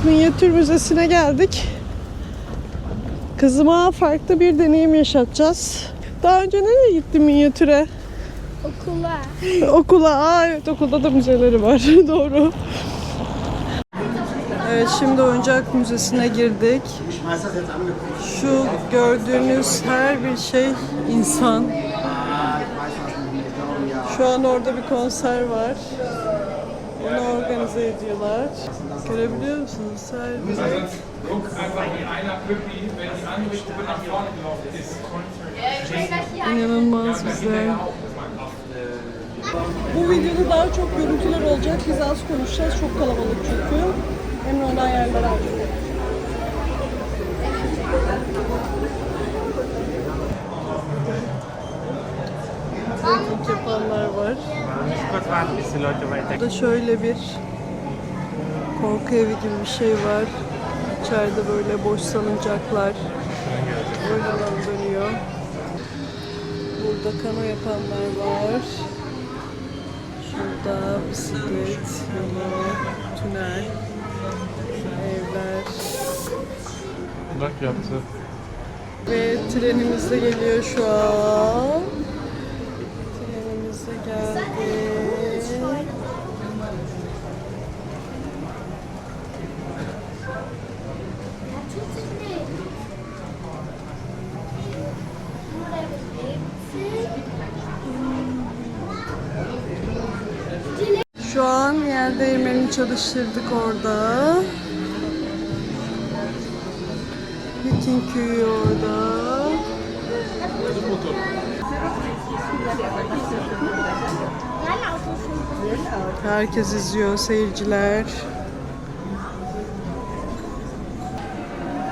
Minyatür Müzesi'ne geldik. Kızıma farklı bir deneyim yaşatacağız. Daha önce nereye gittin minyatüre? Okula. Okula. Evet, okulda da müzeleri var. Doğru. Evet, şimdi oyuncak müzesine girdik. Şu gördüğünüz her bir şey insan. Şu an orada bir konser var. Onu organize ediyorlar. Görebiliyor musunuz? Her bir... İnanılmaz güzel. Bu videoda daha çok görüntüler olacak. Biz az konuşacağız. Çok kalabalık çünkü. Emin olan yerler artık. Trekking yapanlar var. Burada şöyle bir korku evi gibi bir şey var. İçeride böyle boş salıncaklar. Böyle alan dönüyor. Burada kano yapanlar var. Şurada bisiklet, yolu, tünel, evler. Bak yaptı. Ve trenimiz de geliyor şu an. Trenimiz de geldi. Şu an yer değirmenini çalıştırdık orada. Viking köyü orada. Herkes izliyor, seyirciler.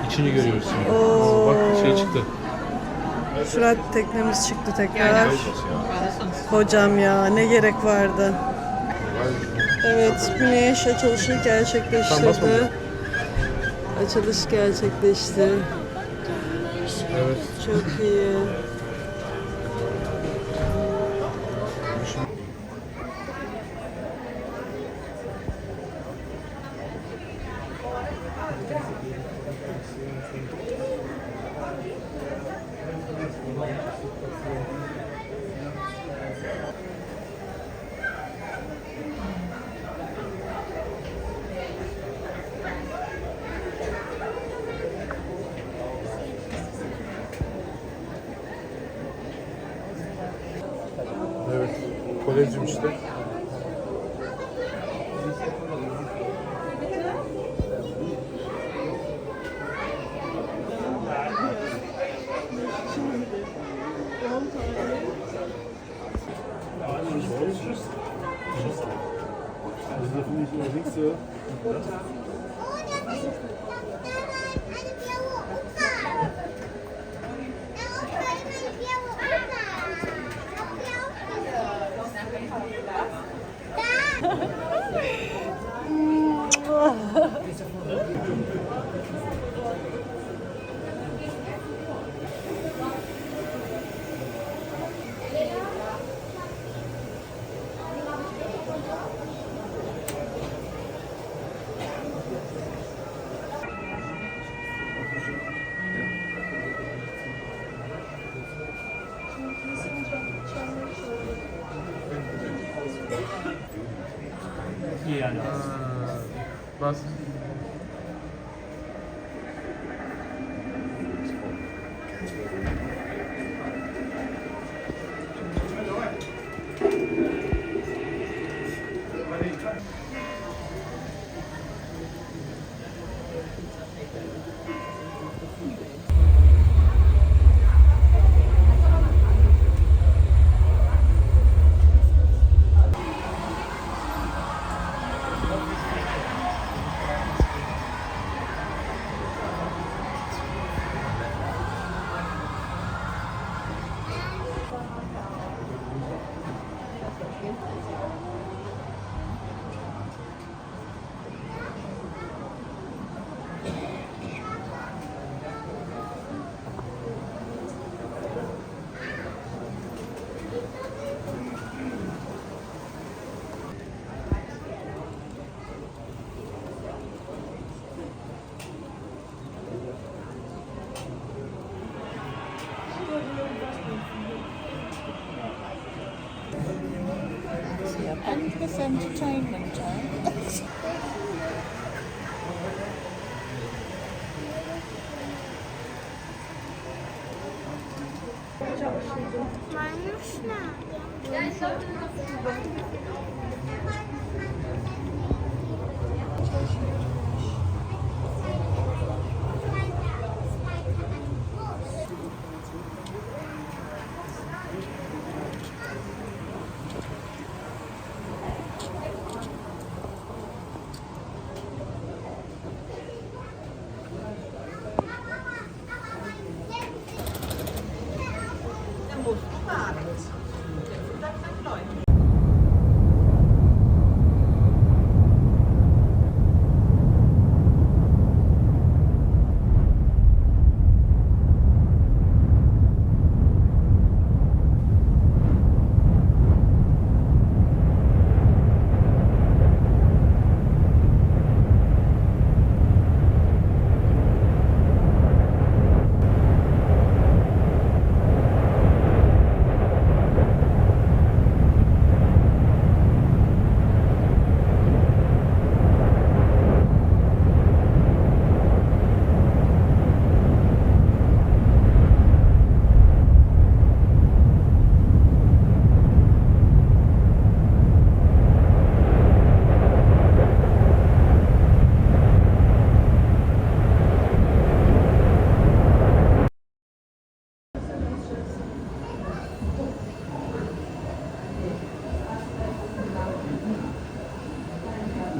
İçini görüyoruz şimdi. Oo. Bak şey çıktı. Sürat teknemiz çıktı tekrar. Hocam ya, ne gerek vardı. Evet, güneş açılışı gerçekleştirdi. Açılış gerçekleşti. Evet. Çok iyi. Evet. Kolezyum işte. Bas. Sen çayını mı çay? Maymuş nerede?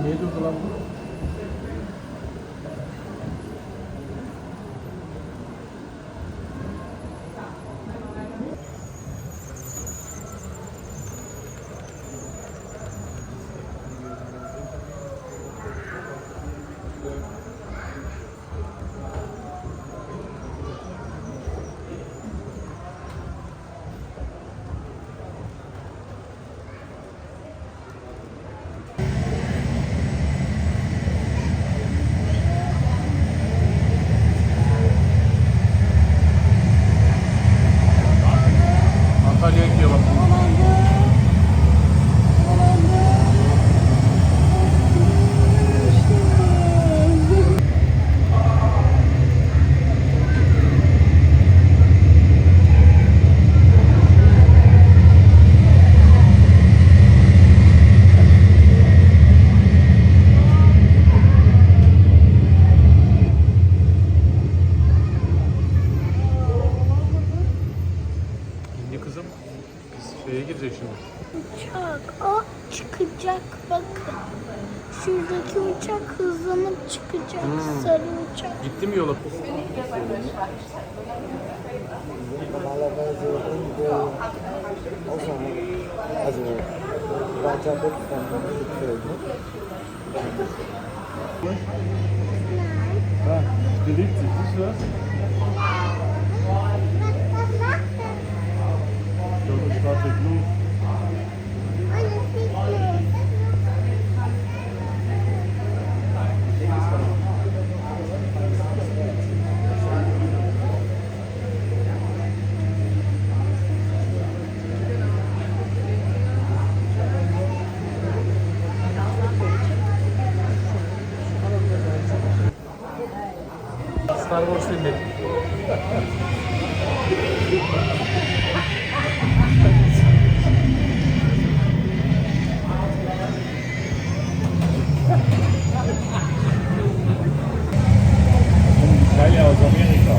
Niye durdu lan bu? Antalya'ya gidiyor bak. İndi kızım. Biz şeye girecek şimdi. Uçak o çıkacak bakın. Şuradaki uçak hızlanıp çıkacak. Sarı uçak. Gitti mi yola? Also weiter weg von Mittelfeld. Ah, bewegt sich, siehst du das? Ich glaube, es startet los. Star Wars filmi. Teile aus Amerika.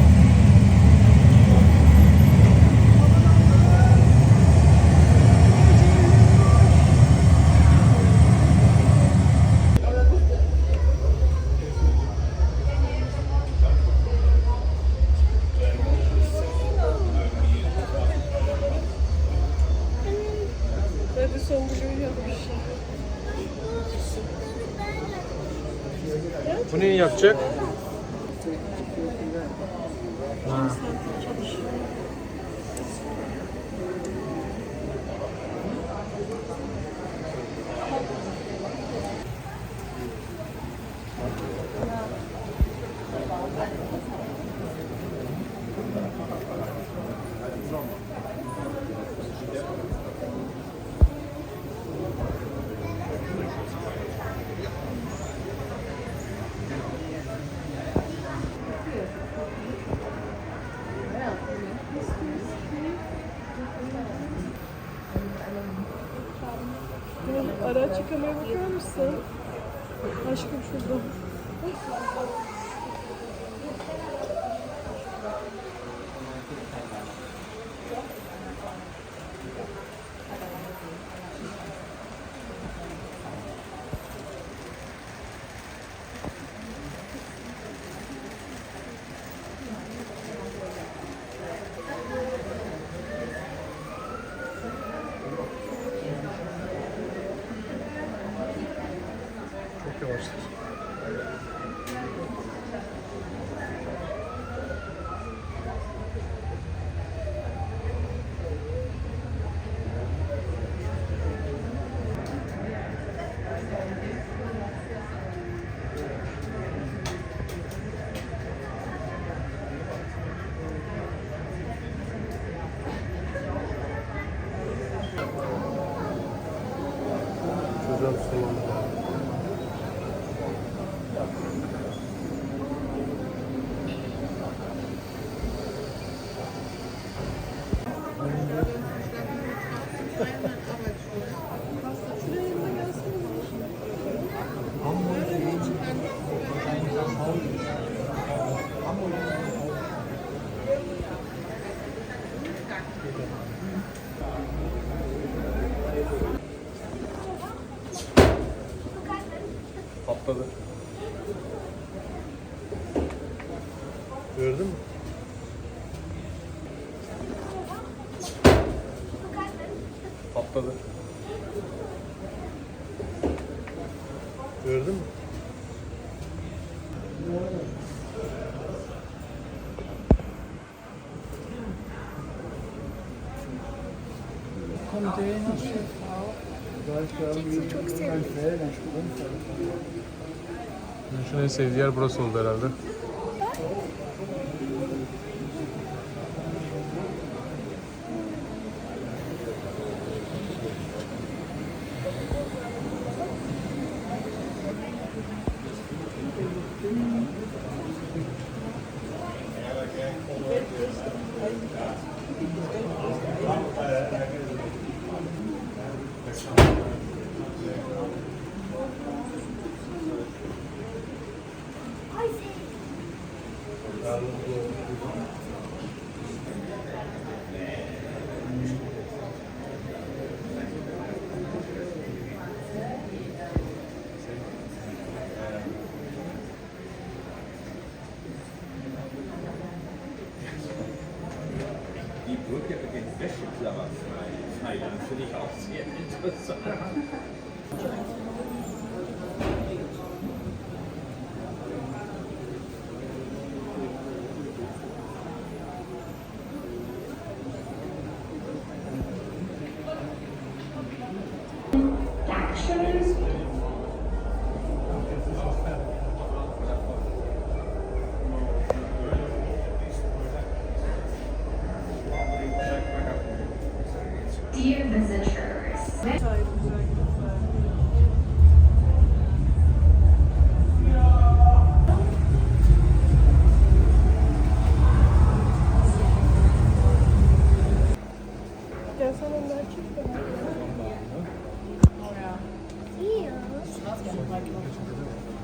Hadi son bloğu yapmış. Bu neyi yapacak? Ha. Açık kameraya bakar mısın? Aşkım şurada. Çok yavaşlar. Çocuğa Müslüman. Patladı. Gördün mü? Patladı. Gördün mü? Containerschiff auch. Da ist Çok ein seviyorum. Feld, ein Stromfeld. Şunun en sevdiği yer burası oldu herhalde. Die Brücke mit den Wäscheklammerpfeilern finde ich auch sehr interessant. Dear visitors, Çay güzel. Gel sen önden çık da. Hier.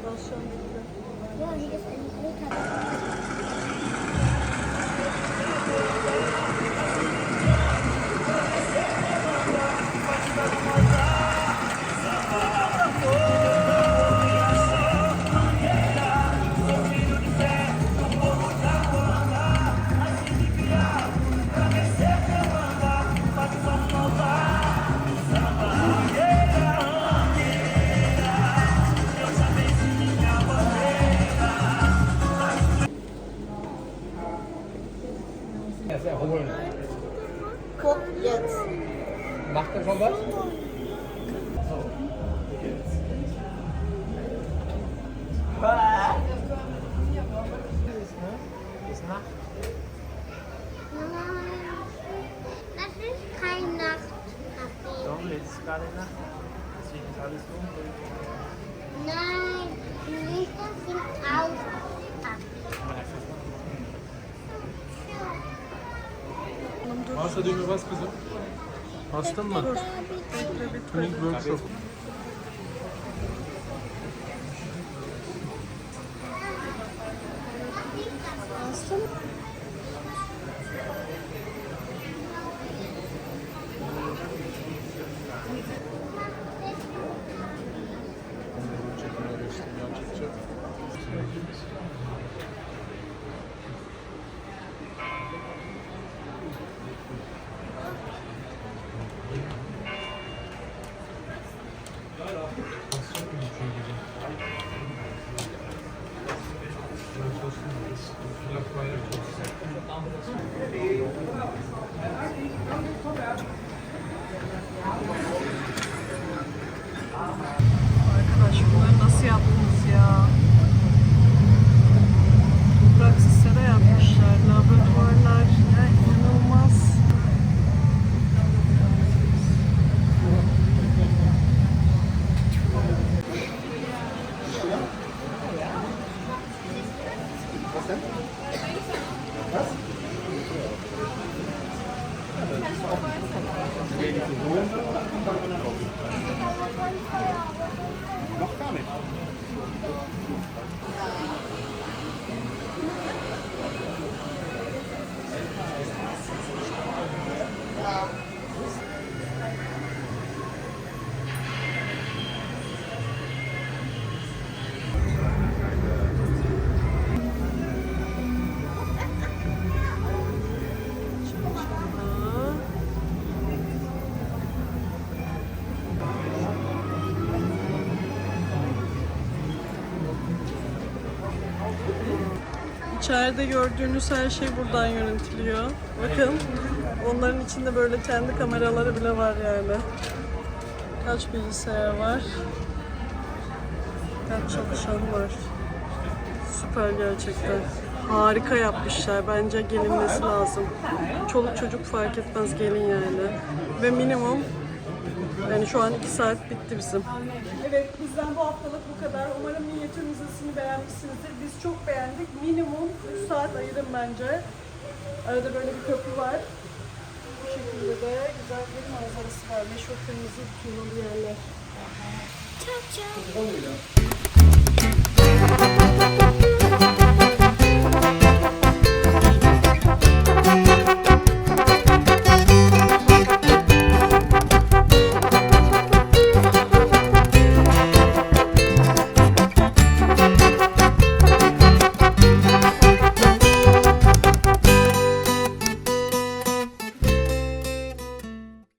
Biraz şu an bekle. Ja, hier ist ein Liter. Erst erholen. Guck jetzt. Macht er schon was? Ist Nacht. Nein, das ist kein Nachtcafé. Doch, jetzt ist gerade Nacht. Deswegen ist alles dunkel. Nein, die Lichter sind aus. Varsa düğme bas kızım. Bastın mı? Tuning workshop. baksana. Arkadaş bunları nasıl yaptınız ya? Topraksız sera yapmışlar. Laboratuvarlar. Ya inanılmaz. İçeride gördüğünüz her şey buradan yönetiliyor. Bakın, onların içinde böyle kendi kameraları bile var yani. Kaç bilgisayar var? Kaç çalışan var? Süper gerçekten. Harika yapmışlar. Bence gelinmesi lazım. Çoluk çocuk fark etmez, gelin yani. Ve minimum yani şu an 2 saat bitti bizim. Evet, bizden bu haftalık bu kadar. Umarım minyatür müzesini beğenmişsinizdir. Biz çok beğendik. Minimum 3 saat ayırın bence. Arada böyle bir köprü var. Bu şekilde de güzel bir manzarası var. Meşhur kırmızı tuğlalı yerler. Ciao ciao.